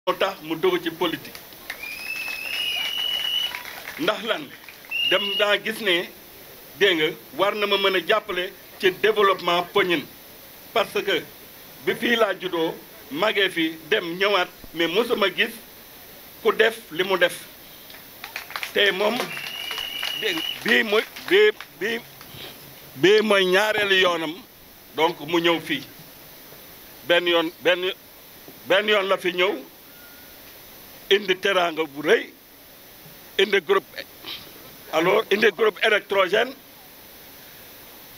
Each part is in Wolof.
moo tax mu dugg ci politique ndax lan dem daa gis ne dégg nga war na ma mën a jàppale ci développement Pognine parce que bi fii laa juddoo magee fi dem ñëwaat mais mosuma gis ku def li mu def te moom bii mooy ñaareelu yoonam donc mu ñëw fii benn yoon la fi ñëw indi teraanga bu rëy indi groupe électrogène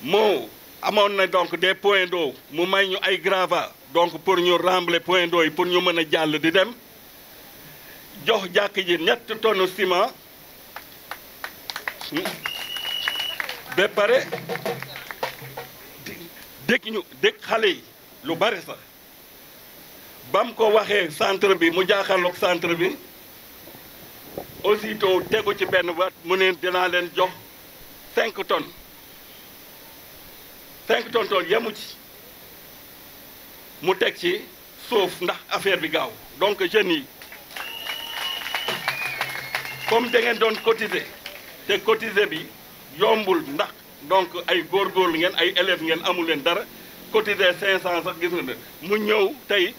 moo amoon na donc des points d'eau mu may ñu ay gravats donc pour ñu rembler points d'eau yi pour ñu mën a jàll di dem jox jàkk ji 7 tonnes ciment ba pare dégg xale yi lu bari sax bam ko waxee centre bi mu jaaxaloog centre bi aussitôt tegu ci benn baat mu ne dinaa leen jox 5 tonnes 5 tonnes tool yemu ci mu teg ci suuf ndax affaire bi gaaw donc jeunes yi comme da ngeen doon cotiser te cotiser bi yombul ndax donc ay góorgóorlu ngeen ay élèves ngeen amul leen dara cotiser 500 sax gis nga ne mu ñëw tey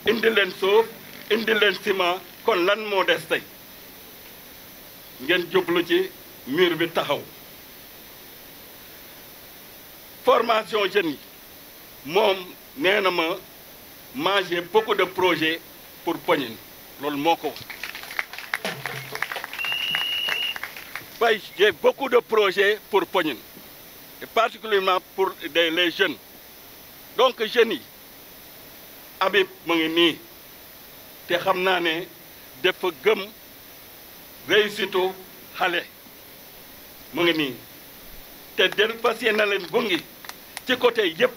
indi leen suuf indi leen ciment kon lan moo des tey ngeen jublu ci mur bi taxaw formation jeunes yi moom nee na ma j'ai beaucoup de projets pour Pognine loolu moo ko wax j'ai beaucoup de projets pour Pognine et particulièrement pour les jeunes donc jeunes yi Habib mu ngi nii te xam naa ne dafa gëm réussite xale mu ngi nii te del fas yéene na leen gungi ci côté yëpp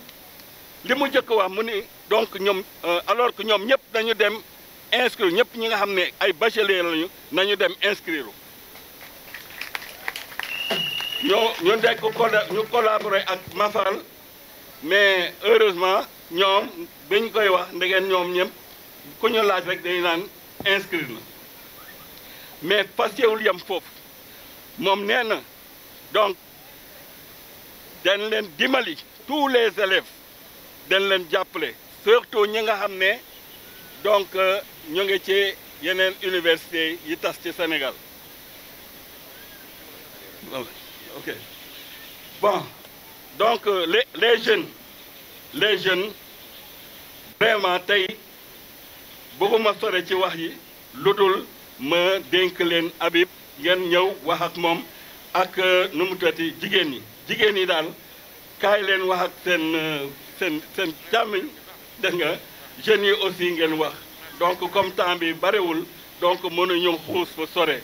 li mu njëkk wax mu ni donc ñoom alors que ñoom ñëpp nañu dem inscrire ñëpp ñi nga xam ne ay bachelier lañu nañu dem inscrire ñu nekk ñu collaborer ak Mafal mais heureusement ñoom biñ koy wax ndegeen ñoom ñëpp ku ñu laaj rek dañu naan inscrire na mais pasewul yam foofu moom nee na donc dañ leen dimbali tous les élèves dañ leen jàppale surtout ñi nga xam ne donc ñu ngi ci yeneen université yi tas ci Sénégal ok bon donc les jeunes vraiment tey bëgguma sore ci wax yi lu dul ma dénk leen Habib ngeen ñëw wax ak moom ak nu mu tuddati jigéen ñi daal kaay leen wax ak seen càmmiñ dégg nga jeunes yi aussi ngeen wax donc comme temps bi barewul donc mënuñu xuus fa sore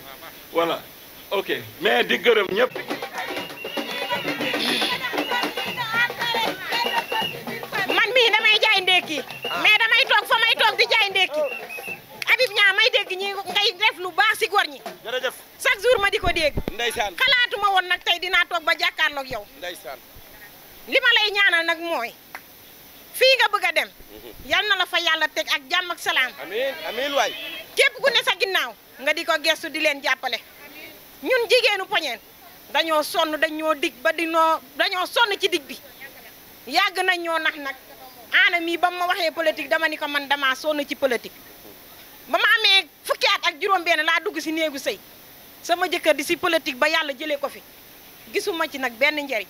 voilà ok mais di gërëm ñëpp. man mii damay jaay ndékki mais damay toog fa may toog di jaay ndékki Habib Niang may dégg ñi ngay def lu baax si góor ñi. jërëjëf chaque jour ma di ko dégg. ndeysaan xalaatuma woon nag tey dinaa toog ba jàkkaarloog yow. ndeysaan li ma lay ñaanal nag mooy fii nga bëgg a dem. yal na la fa yàlla teg ak jàmm ak salaam. amiin amiin waay. képp ku ne sa ginnaaw nga di ko gestu di leen jàppale. ñun jigéenu Pognine dañoo sonn dañoo dig ba dañoo sonn ci dig bi yàgg nañ ñoo nax nag ana mii ba ma waxee politique dama ni ko man damaa sonn ci politique. ba ma amee fukki at ak juróom-benn laa dugg si néegu sëy sama jëkkër di si politique ba yàlla jëlee ko fi gisuma ci nag benn njariñ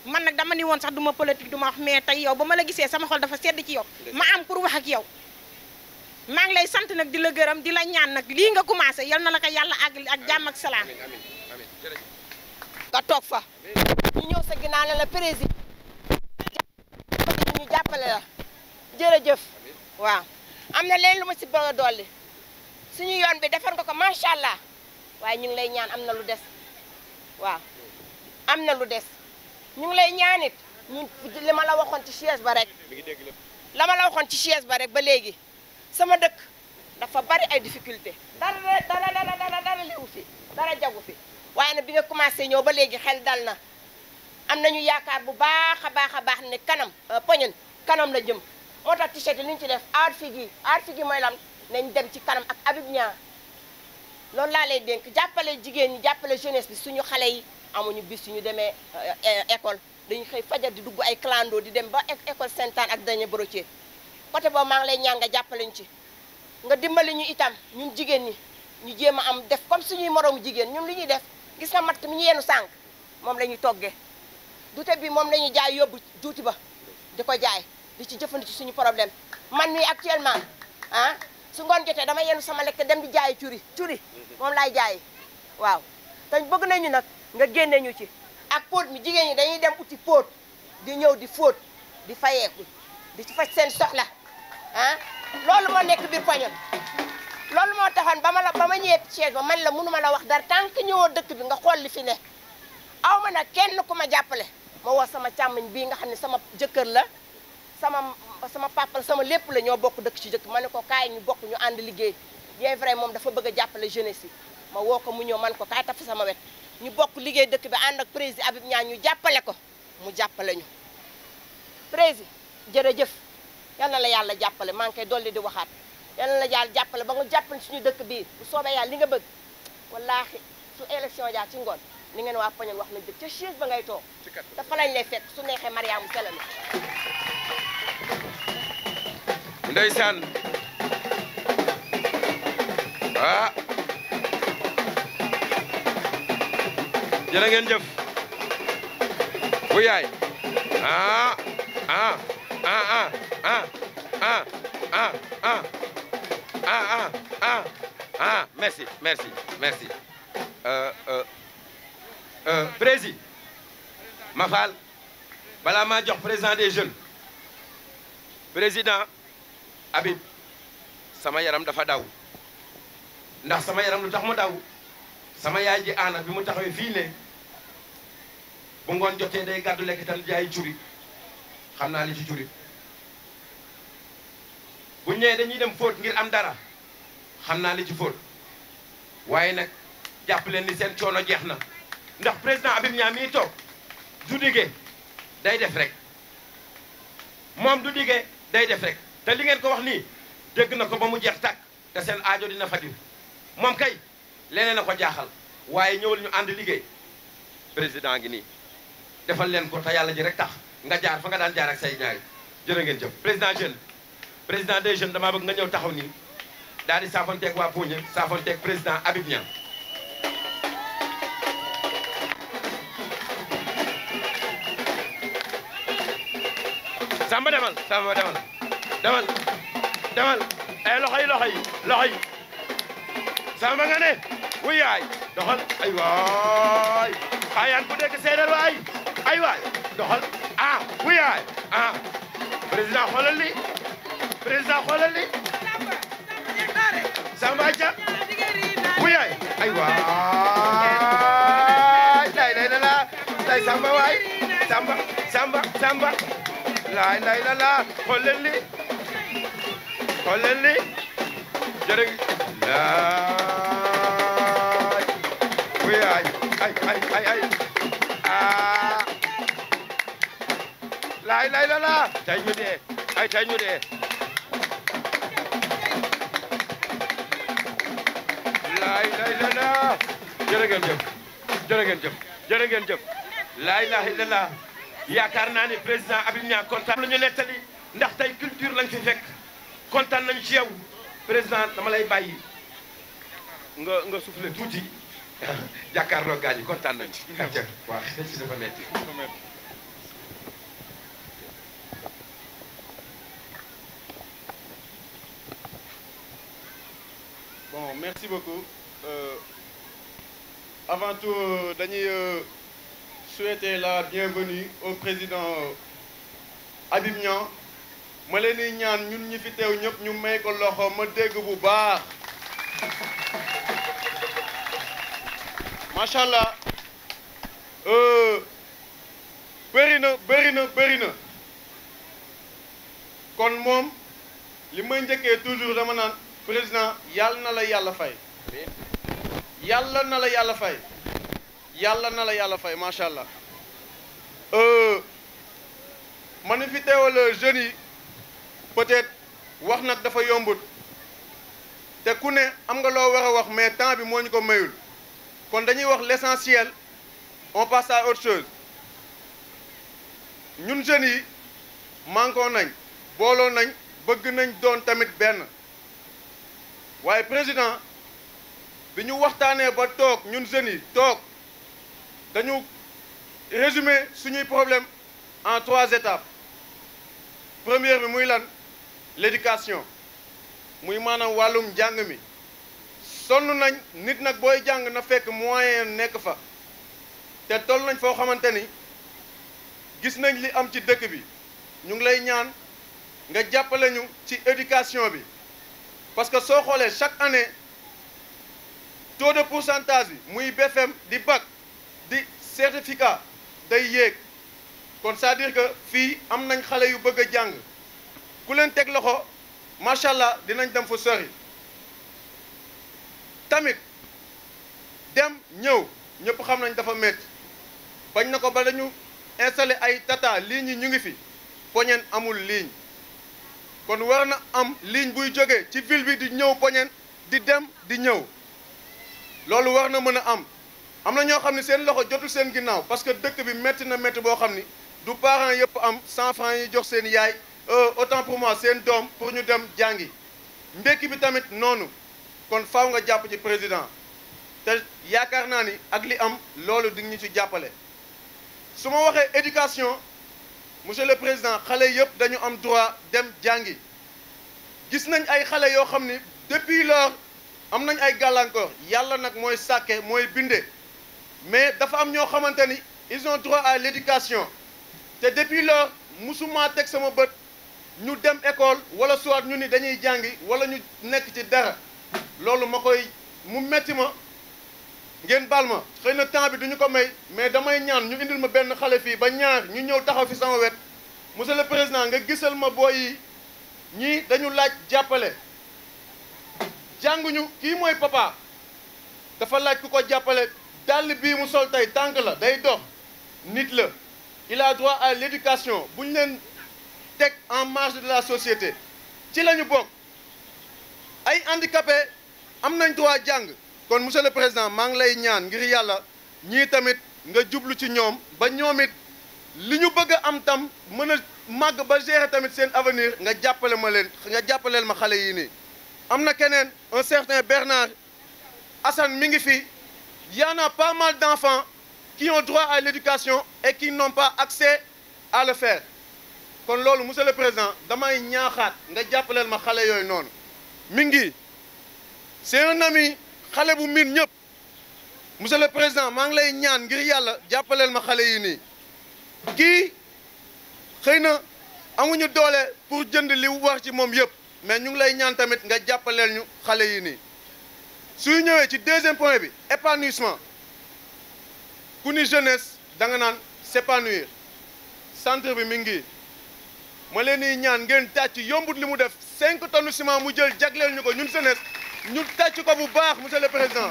man nag dama ni woon sax duma politique duma wax mais tey yow ba ma la gisee sama xol dafa sedd ci yow ma am pour wax ak yow maa ngi lay sant nag di la gërëm di la ñaan nag lii nga commencé yal na la ko yàlla àggali ak jàmm ak salaam. nga toog fa ñu ñëw sa ginnaaw ne la président ñu jàppale la jërëjëf waaw am na leen lu ma si bëgg a dolli suñu yoon bi defar nga ko macha allah waaye ñu ngi lay ñaan am na lu des waaw am na lu des ñu ngi lay ñaanit ñu li ma la waxoon ci chaise ba rek la ma la waxoon ci chaise ba rek ba léegi sama dëkk dafa bari ay difficulté dara liwu fi dara jagu fi waaye nag bi nga commencé ñëw ba léegi xel dal na am nañu yaakaar bu baax a baax ne kanam Pognine kanam la jëm moo tax t-shirt yi li ñu ci def aar figi mooy lan nañ dem ci kanam ak Habib Niang loolu laa lay dénk jàppale jigéen ñi jàppale jeunesse bi suñu xale yi amuñu bis suñu demee école dañuy xëy fajar di dugg ay clando di dem ba école Sainte-Anne ak Daniel Brottier côté boobu maa ngi lay ñaan nga jàppale ñu ci nga dimbali ñu itam ñun jigéen ñi ñu jéem a am def comme suñuy moroomu jigéen ñun li ñuy def gis nga matt mi ñu yenu sànq moom la ñuy toggee dute bi moom la ñuy jaay yóbbu juuti ba di ko jaay di ci jëfandi ci suñu problème man mii actuellement ah su ngoon jotee dama yenu sama lekk dem di jaayi curi moom laay jaayi waaw te bëgg nañu nag nga génne ñu ci ak póot mi jigéen ñi dañuy dem uti póot di ñëw di fóot di fayeeku di ci faj seen soxla ah loolu moo nekk biir Pognone loolu moo taxoon ba ma ñëwee Thiès ba man la mënuma la wax dara tant que ñëwoo dëkk bi nga xool li fi ne aw ma nag kenn ku ma jàppale ma woo sama càmmiñ bii nga xam ne sama jëkkër la sama papa la sama lépp la ñoo bokk dëkk ci dëkk ma ne ko kaay ñu bokk ñu ànd liggéey bien vrai moom dafa bëgg a jàppale jeunesse yi ma woo ko mu ñëw man ko kaay tafi sama wet ñu bokk liggéey dëkk bi ànd ak président Habib Niang ñu jàppale ko mu jàppale ñu président jërëjëf yal na la yàlla jàppale maa ngi koy dolli di waxaat yal na la yàlla jàppale ba nga jàppale suñu dëkk bii bu soobee yàlla li nga bëgg wallaahi su élection jaar ci ngoon ni ngeen waa Pognone wax nañ dëgg ca chaise ba ngay toog dafa lañ lay fekk su neexee Mariama Selame ndeysaan ah jërë ngeen jëf bu yaay merci président Mafal balaa maa jox président des jeunes président Habib sama yaram dafa daw ndax sama yaram lu tax mu daw sama yaay ji aana bi mu taxawee fii ne bu ngoon jotee day gàddu lekkital jaay curi xam naa li ci curi bu ñëwee dañuy dem fóot ngir am dara xam naa li ci fóot waaye nag jàpp leen ni seen coono jeex na ndax président Habib Niang mii toog du diggee day def rek moom du diggee day def rek te li ngeen ko wax nii dégg na ko ba mu jeex tàkk te seen aajo dina faju moom kay leneen a ko jaaxal waaye ñëwal ñu ànd liggéey président ngi nii defal leen ko te yàlla ji rek tax nga jaar fa nga daan jaar ak say ñaari jërë ngeen jëf président des jeunes damaa bëgg nga ñëw taxaw nii daal di saafonteeg waa Pognone saafonteeg président Habib Niang Samba demal loxo yi Samba nga ne wuy yaay doxal ay waay xaayaan ku dégg séeréer waay ay waay doxal wuy yaay président xoolal li Samba ca wuy yaay ay waay lay Samba waay Samba laay la xoolal li jërë laay wuy yaay ay laay la tey ñu dee laay la jërë ngeen jëf laay la yaakaar naa ne président Habib Niang kontaan la ñu nettali ndax tey culture lañ fi fekk kontaan nañu ci yow président dama lay bàyyi nga soufflé tuuti jàkkaarloo gaañ yi kontaan nañu waaw ci dafa metti bon merci beaucoup avant tout dañuy souhaiter la bienvenue au président Habib Niang ma leen di ñaan ñun ñi fi teew ñëpp ñu may ko loxo ma dégg bu baax macha allah bëri na kon moom li may njëkkee toujours dama naan président yàlla na la yàlla fay yàlla na la yàlla fay macha allah ma ni fi teewal jeunes yi peut-être wax nag dafa yombut te ku ne am nga loo war a wax mais temps bi moo ñu ko mayul kon dañuy wax l'essentiel on passe à autre chose ñun jeunes yi mànkoo nañ booloo nañ bëgg nañ doon tamit benn waaye président bi ñu waxtaanee ba toog ñun jeunes yi toog dañu résumer suñuy problème en 3 étapes première bi muy lan l'éducation muy maanaam wàllum njàng mi sonn nañ nit nag booy jàng na fekk moyen nekk fa te toll nañ foo xamante ni gis nañ li am ci dëkk bi ñu ngi lay ñaan nga jàppale ñu ci éducation bi parce que soo xoolee chaque année taux de pourcentage bi muy BFM di bac di certificat day yéeg kon c'est-à-dire que fii am nañ xale yu bëgg a jàng ku leen teg loxo macha allah dinañ dem fu sori tamit dem ñëw ñëpp xam nañ dafa métti bañ na ko ba dañu installé ay tata lignes yi ñu ngi fi Poñen amul ligne kon war na am ligne buy jógee ci ville bi di ñëw Poñen di dem di ñëw loolu war na mën a am na ñoo xam ne seen loxo jotul seen ginnaaw parce que dëkk bi métti na métti boo xam ni du parents yëpp am 100 francs yi jox seen yaay autant pour moi seen doom pour ñu dem jàngi ndekki bi tamit noonu kon faaw nga jàpp ci président te yaakaar naa ni ak li am loolu di ñu ci jàppale su ma waxee éducation monsieur le président xale yëpp dañu am droit dem jàngi gis nañ ay xale yoo xam ni depuis lors am nañ ay gàllankoor yàlla nag mooy sàkke mooy binde mais dafa am ñoo xamante ni ils ont droit à l'éducation te depuis lors musuma teg sama bët ñu dem école wala soit ñu ni dañuy jàngi wala ñu nekk ci dara loolu ma koy mu metti ma ngeen baal ma xëy na temps bi duñu ko may mais damay ñaan ñu indil ma benn xale fii ba ñaar ñu ñëw taxaw fi sama wet monsieur le président nga gisal ma booy yi ñii dañu laaj jàppale jànguñu kii mooy papa dafa laaj ku ko jàppale dàll bii mu sol tey tànk la day dox nit la il a droit à l'éducation bu ñu leen teg en marge de la société ci la ñu bokk ay handicapé am nañ droit jàng kon monsieur le président maa ngi lay ñaan ngir yàlla ñii tamit nga jublu ci ñoom ba ñoom it li ñu bëgg a am tam mën a màgg ba gérer tamit seen avenir nga jàppale ma leen nga jàppaleel ma xale yii nii am na keneen un certain Bernard Assane mi ngi fi y en a pas mal d'enfants qui ont droit à l'éducation et qui n'ont pas accès à le faire kon loolu monsieur le président damay ñaaxaat nga jàppaleel ma xale yooyu noonu mi ngi c'est un ami xale bu miin ñëpp monsieur le président maa ngi lay ñaan ngir yàlla jàppaleel ma xale yi nii kii xëy na amuñu doole pour jënd li war ci moom yëpp mais ñu ngi lay ñaan tamit nga jàppaleel ñu xale yi nii suy ñëwee ci deuxième point bi épanouissement ku ni jeunesse da nga naan s'épanouir centre bi mi ngi ma leen di ñaan ngeen tàcc yombut li mu def 5 tonnes ciment mu jël jagleel ñu ko ñun jeunesse ñu tàcc ko bu baax monsieur le président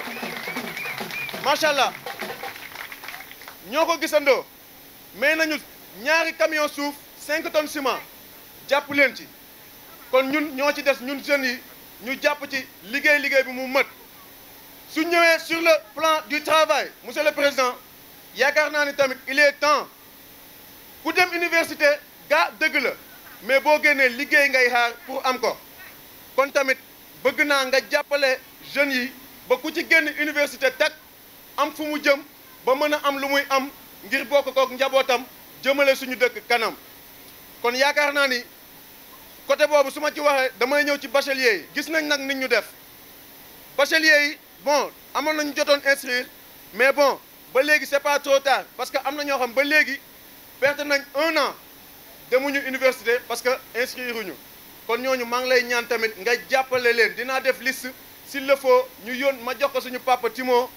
macha allah ñoo ko gisandoo mais nañu ñaari camion suuf 5 tonnes ciment jàpp leen ci kon ñun ñoo ci des ñun jeunes yi ñu jàpp ci liggéey bi mu mët su ñëwee sur le plan du travail monsieur le président yaakaar naa ni tamit il est temps ku dem université gaa dëgg la mais boo génnee liggéey ngay xaar pour am ko kon tamit bëgg naa nga jàppale jeunes yi ba ku ci génn université teg am fu mu jëm ba mën a am lu muy am ngir bokk kook njabootam jëmale suñu dëkk kanam kon yaakaar naa ni côté boobu su ma ci waxee damay ñëw ci bachelier yi gis nañ nag nit ñu def bachelier yi bon amoon nañu jotoon inscrire mais bon ba léegi c'est pas trop tard parce que am na ñoo xam ba léegi perte nañ 1 an demuñu université parce que inscrire uñu kon ñooñu maa ngi lay ñaan tamit nga jàppale leen dinaa def liste s'il le faut ñu ma jox ko suñu papa Timo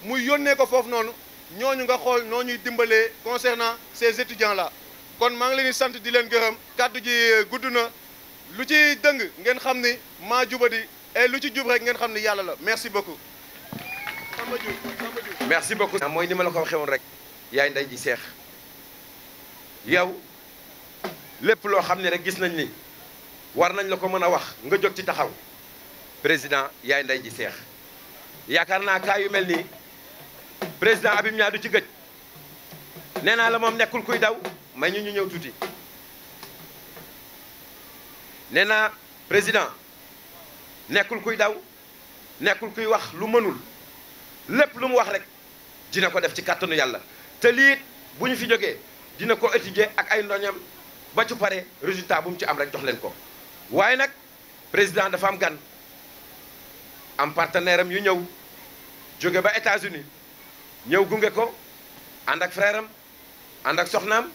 muy yónnee ko foofu noonu ñooñu nga xool noo ñuy dimbalee concernant ces étudiants là kon maa ngi leen di sant di leen gërëm kàddu ji gudd na lu ci dëng ngeen xam ni maa jubadi et lu ci jub rek ngeen xam ni yàlla la merci beaucoup. merci beaucoup. mooy ni ma la ko waxee woon rek yaay nday ji seex yow lépp loo xam ne rek gis nañ ni war nañ la ko mën a wax nga jóg ci taxaw président yaay nday ji seex yaakaar naa kaa yu mel nii président Habib Niang du ci gëj nee naa la moom nekkul kuy daw may ñu ñëw tuuti nee naa président nekkul kuy daw nekkul kuy wax lu mënul lépp lu mu wax rek dina ko def ci kàttanu yàlla te lii bu ñu fi jógee dina ko étudier ak ay ndoñam ba ci pare résultat bu mu ci am rek jox leen ko waaye nag président dafa am gan am partenaire am yu ñëw jóge ba États-Unis ñëw gunge ko ànd ak frère am ànd ak soxnaam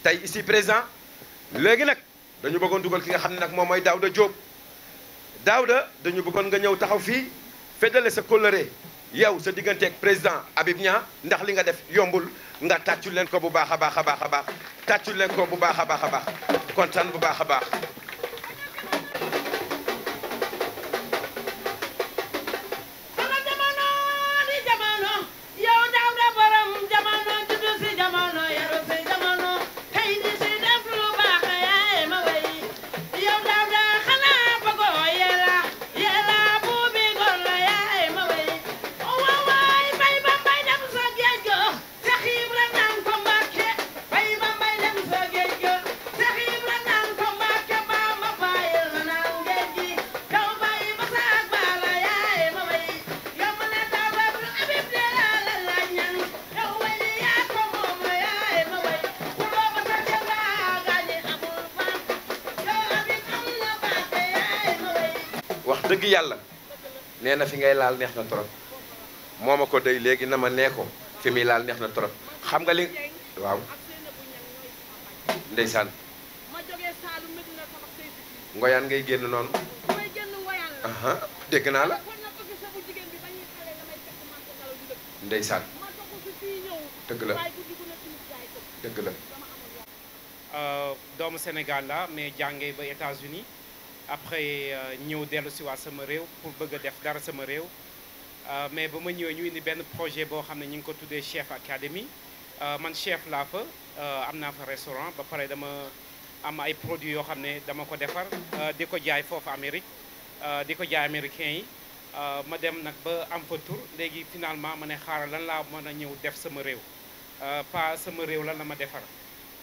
tey ici présent léegi nag dañu bëggoon dugal ki nga xam ne nag moom mooy Daouda Diop Daouda dañu bëggoon nga ñëw taxaw fii féddale sa kóllëre yow sa digganteeg président Habib Niang ndax li nga def yombul nga tàccul leen ko bu baax a baax a baax a baax tàccul leen ko bu baax a baax a baax kontaan bu baax a baax. dëgg yàlla nee na fi ngay laal neex na trop moo ma ko day léegi na ma nee ko fi muy laal neex na trop xam nga li waaw ndeysaan ngoyaan ngay génn noonu aha dégg naa la ndeysaan dëgg la dëgg la doomu Sénégal la mais jàngee ba États-Unis après ñëw dellu si waat sama réew pour bëgg a def dara sama réew mais ba ma ñëwee ñu indi benn projet boo xam ne ñu ngi ko tuddee Chef Academy man chef laa fa am naa fa restaurant ba pare dama am ay produits yoo xam ne dama ko defar di ko jaay foofu Amérique di ko jaay américains yi ma dem nag ba am fa tur léegi finalement ma ne xaaral lan laa mën a ñëw def sama réew pas sama réew lan la ma defar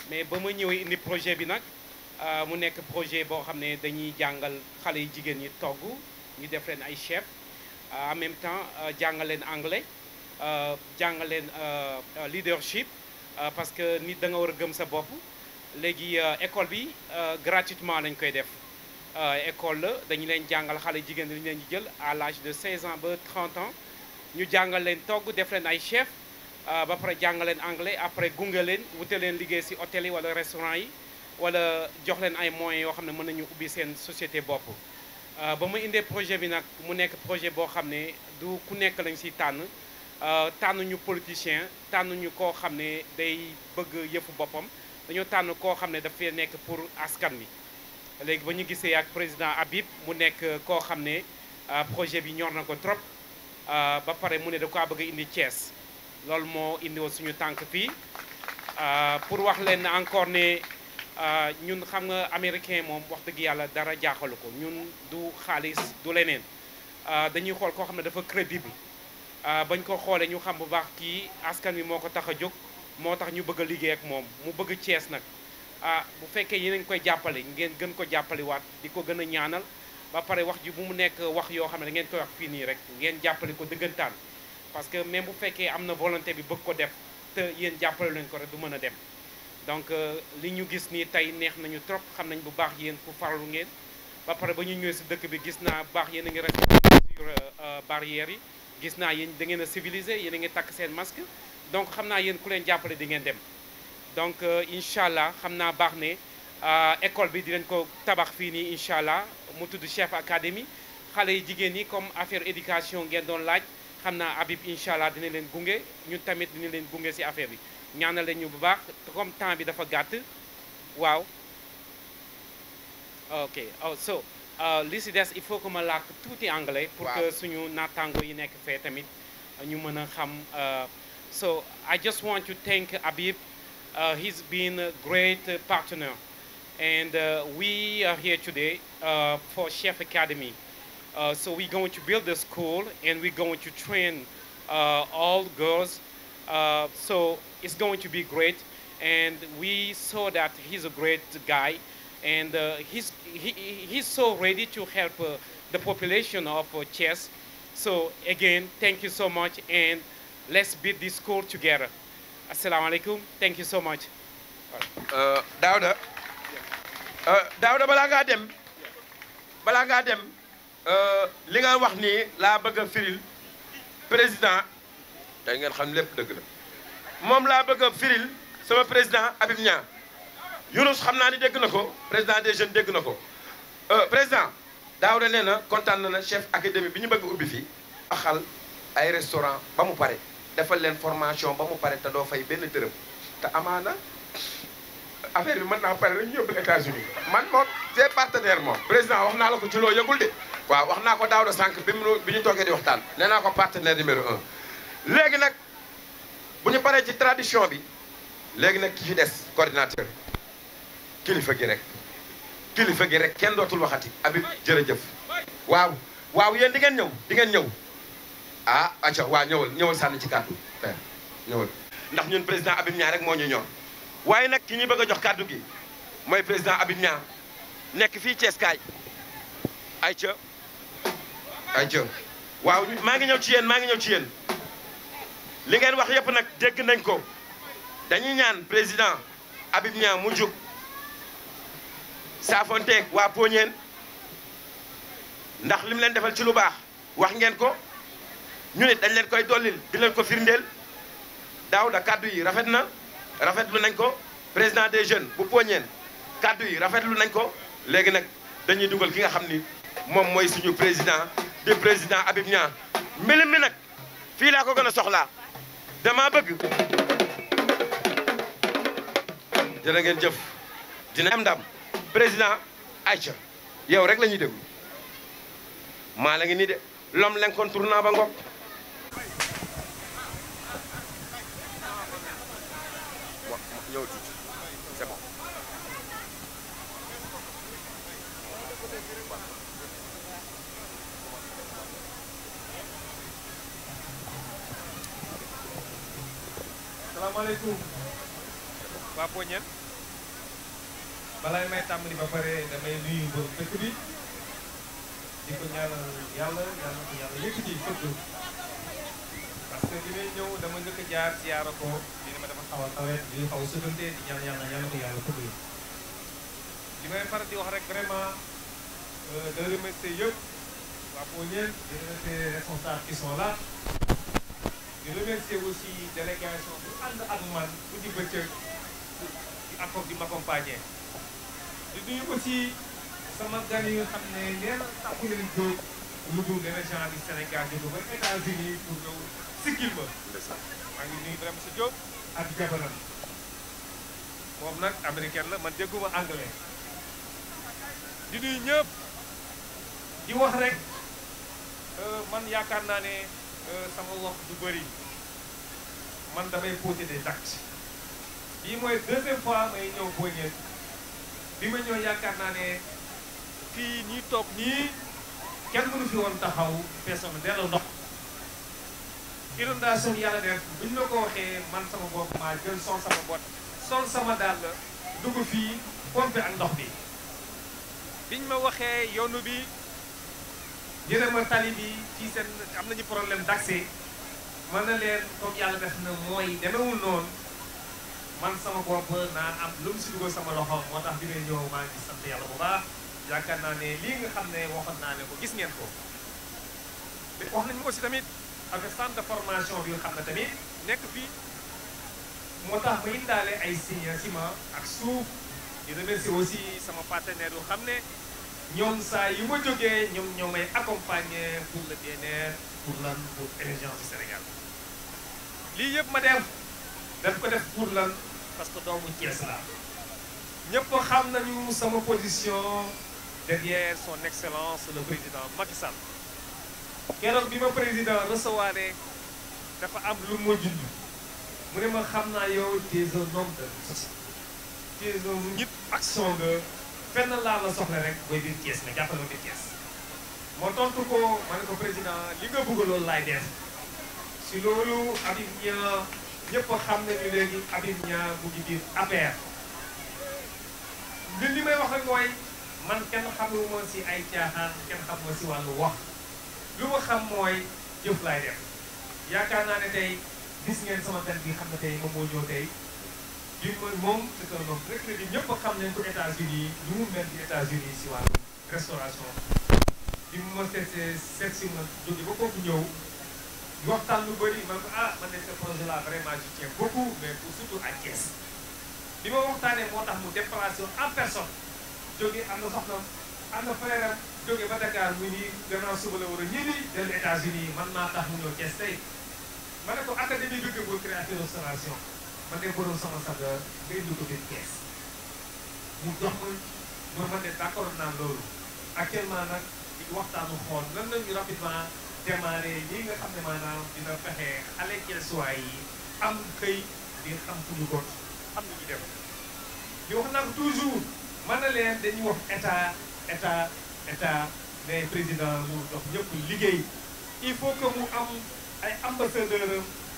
mais ba ma ñëwee indi projet bi nag mu nekk projet boo xam ne dañuy jàngal xale yi jigéen ñi togg ñu def leen ay chef en même temps jàngal leen anglais jàngal leen leadership parce que nit da nga war a gëm sa bopp léegi école bi gratuitement lañ koy def école la dañu leen jàngal xale yi jigéen dañu leen di jël à l'âge de 16 ans ba 30 ans ñu jàngal leen togg def leen ay chef ba pare jàngal leen anglais après gunge leen wute leen liggéey ci hôtel yi wala restaurant yi wala jox leen ay moyens yoo xam ne mën nañu ubbi seen société bopp ba ma indee projet bi nag mu nekk projet boo xam ne du ku nekk lañ ci tànnuñu politicien tànnuñu koo xam ne day bëgg yëfu boppam dañoo tànn koo xam ne dafay nekk pour askan wi léegi ba ñu gisee ak président Habib mu nekk koo xam ne projet bi ñor na ko trop ba pare mu ne da ko bëgg a indi Thiès loolu moo indi woon suñu tànk fii pour wax leen encore ne ñun xam nga américain moom wax dëgg yàlla dara jaaxalu ko ñun du xaalis du leneen dañuy xool koo xam ne dafa crédible bañ ko xoolee ñu xam bu baax kii askan wi moo ko tax a jóg moo tax ñu bëgg a liggéey ak moom mu bëgg Thiès nag bu fekkee yéen a ngi koy jàppale ngeen gën ko jàppale waat di ko gën a ñaanal ba pare wax ji bu mu nekk wax yoo xam ne da ngeen koy wax fii nii rek ngeen jàppale ko dëggantaan parce que même bu fekkee am na volonté bi bëgg ko def te yéen jàppale leen ko rek du mën a dem donc li ñu gis nii tey neex nañu trop xam nañ bu baax yéen ku farlu ngeen ba pare ba ñu ñëwee si dëkk bi gis naa bu baax yéen a ngi respecté mesures barrières yi gis naa yéen da ngeen a civilisé yéen a ngi takk seen masque donc xam naa yéen ku leen jàppale di ngeen dem donc incha allah xam naa baax ne école bi dinañ ko tabax fii nii incha allah mu tudd Chef Academy xale yi jigéen ñi comme affaire éducation ngeen doon laaj xam naa Habib incha allah dina leen gunge ñun tamit dina leen gunge si affaire bi ñaanal leen ñu bu baax comme temps bi dafa gàtt waaw ok so li si des il faut que ma làkk tuuti anglais pour que suñu naataango yi nekk fee tamit ñu mën a xam so I just want to thank Habib he's been a great partner and we are here today for Chef Academy So we're going to build a school and we're going to train all girls. So it's going to be great. And we saw that he's a great guy. And he's so ready to help the population of Thiès. So again, thank you so much. And let's build this school together. Assalamu alaikum. Thank you so much. Daouda balaa ngaa dem li nga wax nii laa bëgg a firil président tey ngeen xam lépp dëgg la moom laa bëgg a firil sama président Habib Niang Younous xam naa ni dégg na ko président des jeunes dégg na ko président Daouda nee na kontaan na chef académie bi ñu bëgg ubbi fii axal ay restaurant ba mu pare defal leen formation ba mu pare te doo fay benn dërëm te amaana affaire bi mën naa pare rek ñu yóbbu États-Unis man moom c'est partenaire moom président wax naa la ko ci loo yëgul de waaw wax naa ko Daouda sànq bi ñu toogee di waxtaan nee naa ko partenaire numéro 1 léegi nag bu ñu paree ci tradition bi léegi nag ki fi des coordinateur kilifa gi rek kenn dootul waxati Habib jërëjëf waaw yéen di ngeen ñëw ah acca waaw ñëwal sànni ci kàddu ñëwal ndax ñun président Habib Niang rek moo ñu ñor waaye nag ki ñu bëgg a jox kàddu gi mooy président Habib Niang nekk fii Thiès kaay ayca waaw maa ngi ñëw ci yéen li ngeen wax yëpp nag dégg nañ ko dañuy ñaan président Habib Niang mu jug saafonteeg waa Poñeen ndax li mu leen defal ci lu baax wax ngeen ko ñu nit dañ leen koy dollil di leen ko firndeel Daouda kaddu yi rafetlu nañ ko président des jeunes bu Poñeen kaddu yi rafetlu nañ ko léegi nag dañuy dugal ki nga xam ni moom mooy suñu président di président Habib Niang mbilim mi nag fii laa ko gën a soxlaa dama bëgg jërë ngeen jëf dina am ndam président Aïcha yow rek la ñuy déglu maa la ngi nii de l'homme l'incontournable ba ngoog ñëw tuuti c'est bon salaamaaleykum waa Poñeen balay may tàmbali ba pare damay nuyu borom dëkk bi di ko ñaanal yàlla ko yàlla yëkkati fëgg parce que bi may ñëw dama njëkk a jaar siyaara ko di ma dafa xaw a tawet di xaw a sëfante di ñaan yàlla ko yàlla fëgg li may faral di wax rek vraiment de remercier yëpp waa Poñeen di remercier responsables qui sont là di remercier aussi délégation bu ànd ak man bu di bëccëg di m'accompagner di nuyu aussi sama gan yi nga xam ne nee na taxu leen jóg lu dul l'émergence du Sénégal jóge ba États-Unis pour ñëw siggil ma maa ngi nuyu vraiment si Diop ak jabaram moom nag américaine la man dégguma anglais di nuyu ñëpp di wax rek man yaakaar naa ne sama wax du bëri man damay poser des actes bii mooy deuxième fois may ñëw Poñeen bi ma ñëw yaakaar naa ne fii ñii toog nii kenn mënu fi woon taxaw personne delloo ndox inondation yàlla def bu ñu la ko waxee man sama bopp maa jël son sama bot son sama dàll dugg fii pompe ak ndox bi biñ ma waxee yoonu bi jëne ma tali bi ci seen am nañu problème d'accès mën na leen comme yàlla def na mooy demewul noonu man sama bopp naa am lu mu si dugal sama loxo moo tax bi may ñëw maa ngi sant yàlla bu baax yaakaar naa ne lii nga xam ne waxoon naa ne ko gis ngeen ko wax nañu aussi tamit ak centre de formation bi nga xam ne tamit nekk fii moo tax ma indaale ay ciment ak suuf di remercier aussi sama partenaire yu xam ne ñoom saa yu ma jógee ñoom may accompagner pour le bien-être pour l'émergence du Sénégal lii yëpp ma def ko def pour lan parce que doomu Thiès la ñëpp xam nañu sama position derrière son excellence le président Macky Sall keroog bi ma président recevoir dafa am lu ma jund mu ne ma xam naa yow tu es un homme de société tu es un nit action nga fenn laa la soxla rek booy biir Thiès nga jàppale ma biir Thiès ma tontu ko ma ne ko président li nga bëgg loolu laay def si loolu Habib Niang ñëpp xam nañu léegi Habib Niang mu ngi biir APR li may wax rek mooy man kenn xamuma si ay caaxaan kenn xamuma si wàllu wax lu ma xam mooy jëf laay def yaakaar naa ne tey gis ngeen sama gan bi xam ne tey moom moo ñëw tey bi moom c'est un homme très crédible ñëpp xam nañ ko États-Unis lu mu mel ci États-Unis si wàllu restauration bi mu ma seet si ma jóge ba kooku ñëw waxtaan lu bëri man ko man ne ce projet là vraiment je tiens beaucoup mais pour surtout à Thiès bi ma waxtaanee moo tax mu déplacé en personne jóge am na soxnam am na frère am jóge ba Dakar mu ni gannaaw suba la war a ñibbi dellu États-Unis man maa tax mu ñëw Thiès tey ma ne ko académie bi pour création restauration man de borom sama saga nga indi ko biir Thiès mu jox ma man de d'accord naa loolu actuellement nag di waxtaanu xool nan lañu rapidement démarrer lii nga xam ne maanaam dina fexe xale Thiessois yi am xëy di xam fu ñu got xam lu ñu def di wax nag toujours mën na leen dañuy wax état mais président mu dox ñëpp liggéey il faut que mu am ay ambassadeur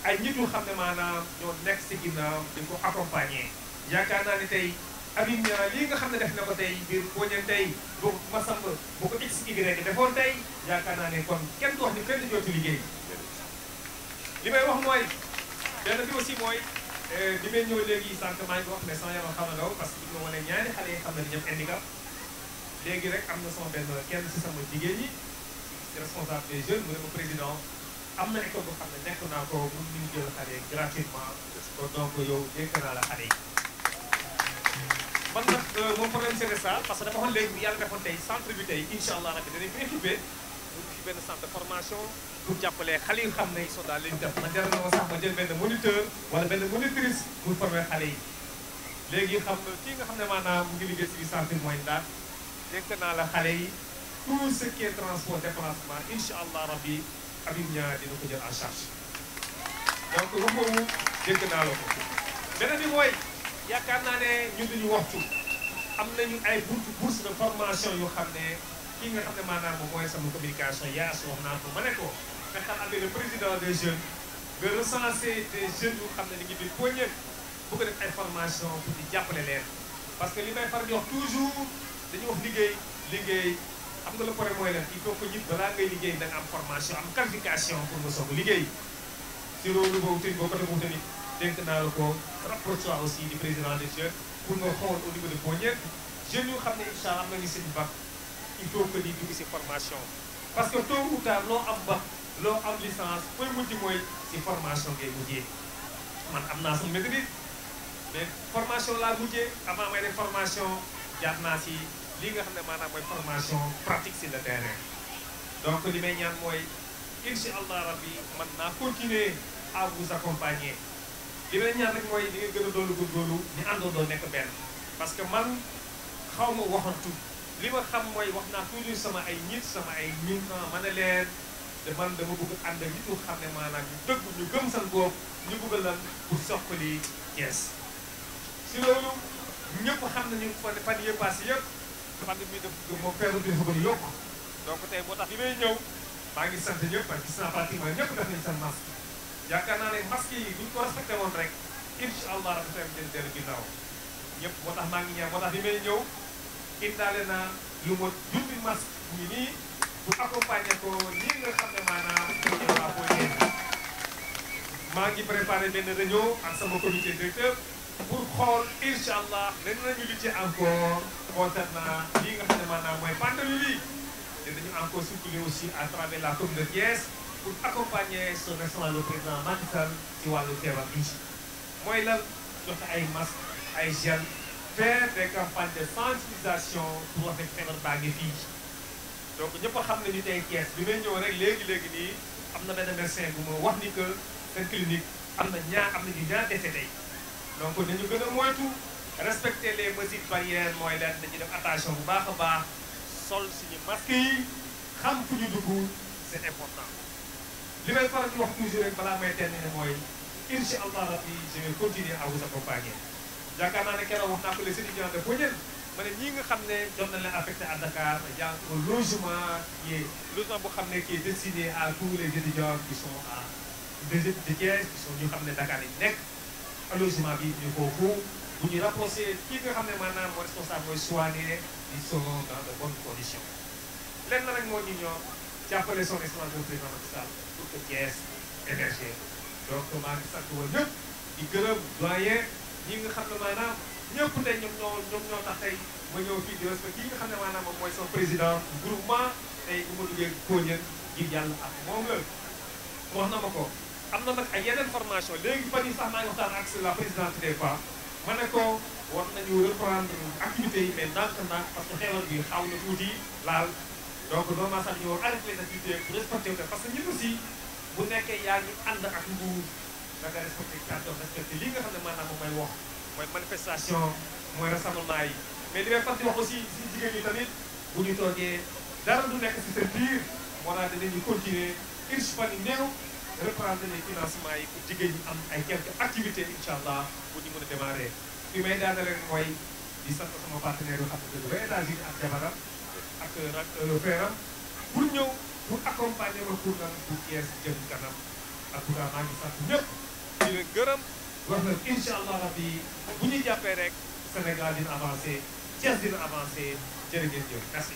ay nit yu xam ne maanaam ñoo nekk si ginnaaw di ko accompagner yaakaar naa ne tey Habib Niang lii nga xam ne def na ko tey biir Poñen tey bu Massamba bu ko XY defoon tey yaakaar naa ne kon kenn du wax ni kenn jootu liggéey li may wax mooy benn bi aussi mooy li may ñëw léegi sànq maa ngi wax ne sama yaram xam na daw parce que bi ma wane ñaari xale yi xam ne ñëpp handicap léegi rek am na sama benn kenn si sama jigéen ñi si responsable des jeunes mu ne ma président am na école boo xam ne nekk naa ko mun nañu jël xale gratuitement kon donc yow dénk naa la xale yi man nag mon problème c'est ça parce que dama waxoon léegi yàlla defoon tey centre bi tey incha allah rabbi danañ ko équipé mu fi benn centre de formation pour jàppale xale yi xam ne ils sont dans ligne def ma jaral na ma sax ma jël benn moniteur wala benn monitrice pour former xale yi léegi xam kii nga xam ne maanaam mu ngi liggéey si biir centre mooy ndax dénk naa la xale yi tout ce qui est transport déplacement incha allah rabbi Habib Niang dina ko jël en charge donc wax boobu dénk naa la ko beneen bi mooy yaakaar naa ne ñun dañu waxtu am nañu ay bourse de formation yoo xam ne kii nga xam ne maanaam moom mooy sama communication yaas wax naa ko ma ne ko fexeel avec le président des jeunes nga recenser des jeunes yu xam ne ni ngi biir Poñen bu ko def ay formation pour di jàppale leen parce que li may faral di wax toujours dañuy wax liggéey xam nga le problème mooy leen il faut que nit balaa ngay liggéey da nga am formation am qualification pour nga soog liggéey si loolu boobu tamit boo ko defoo tamit dénk naa la ko rapproché aussi du président des jeunes pour nga xool au niveau de Poñen jeunes yu xam ne incha allah am nañu seen bac il faut que di dugg si formation parce que tôt ou tard loo am bac loo am licence fooy mujj mooy si formation ngay mujjee man am naa sama maîtrise mais formation laa mujjee avant may def formation jaar naa si lii nga xam ne maanaam mooy formation pratique sur le terrain donc li may ñaan mooy incha allah rabbi man naa continuer à vous accompagner li may ñaan rek mooy li nga gën a doolu góorgóorlu ñu àndandoo nekk benn parce que man xaw ma waxantu li ma xam mooy wax naa toujours sama ay nit sama ay ñun ma ne leen te man dama bëgg ànd ak nit ñu xam ne maanaam ñu dëgg ñu gëm seen bopp ñu bëgg lan pour soqali Thiès si loolu ñëpp xam nañu fan yii passé yëpp fan bi def moom feebar bi dafa gën a yokk donc tey moo tax bi may ñëw maa ngi sant ñëpp parce que gis naa pratiquement ñëpp def nañu seen masque yaakaar naa ne masque yi buñ ko respecté woon rek incha allah rabi tamit dañ dellu ginnaaw ñëpp moo tax maa ngi ñaan moo tax bi may ñëw indaale naa lu ma junni masque ñu nii pour accompagner ko lii nga xam ne maanaam ci waa Poñen maa ngi préparé benn réunion ak sama comité directeur pour xool incha allah len nañu lutter encore concernant lii nga xam ne maanaam mooy pandémie bi dinañu encore circuler aussi à travers la commune de Thiès pour accompagner son excellence le président Macky Sall ci wàllu feebar bi mooy lan joxe ay masques ay gel faire des campagnes de sensibilisation pour wax ne feebar baa ngi fii donc ñëpp a xam ne ñu tey Thiès bi may ñëw rek léegi nii am na benn médecin bu ma wax ni que seen clinique am na ñaar décès tey donc dañu gën a moytu respecter les mesures barrières mooy leen dañuy def attention bu baax a baax sol suñu masque yi xam fu ñu dugg c'est important li may faral di wax toujours rek balaa may terminer mooy incha allah rabbi je vais continuer à vous accompagner yaakaar naa ne keroog wax naa ko les étudiants de Poñen ma ne ñii nga xam ne jot na leen affecté à Dakar y a un logement boo xam ne qui est destiné à tous les étudiants qui sont à de Thiès qui sont ñu xam ne Dakar yi nekk logement bi ñu foofu bu ñu rapproché kii nga xam ne maanaam mooy responsable mooy soigné ils seront dans de bonnes conditions lenn rek moo ñu ñor jàppale son excellence le président Macky Sall pour que Thiès émerge donc maa ngi sant woon ñëpp di gërëm doyen ñi nga xam ne maanaam ñëpp tey ñoom ñoo tax tey ma ñëw fii di respect kii nga xam ne maanaam moom mooy son président groupement tey bu ma duggee Koñen ngir yàlla ak moom la wax na ma ko am na nag ay yeneen formation léegi fan yii sax maa ngi waxtaan ak la présidente des femmes ma ne ko war nañu reprendre activités yi mais ndànk-ndànk parce que xewal bi xaw na tuuti laal donc normalement sax ñu war arrêter les activités pour respecter wu parce que ñun aussi bu nekkee yaa ngi ànd ak nguur da nga respecté kàddoom respecté li nga xam ne maanaam moom may wax mooy manifestation mooy rassemblement yi mais li may fàttali wax aussi si jigéen ñi tamit bu ñu toogee dara du nekk si seen biir moo tax dinañu continuer une fan yu néew reprendre les financements yi pour jigéen ñi am ay quelques activités incha allah pour ñu mën a démarrer fi may daane rek mooy di sant sama partenaire yoo xam ne dëgg ba États-Unis ak jabaram ak feeram pour ñëw pour accompagner ma pour nga pour Thiès jëm kanam ak pour maa ngi sant ñëpp di leen gërëm wax na incha allah rabbi bu ñu jàppee rek Sénégal dina avancé Thiès dina avancé jërë ngeen jëf merci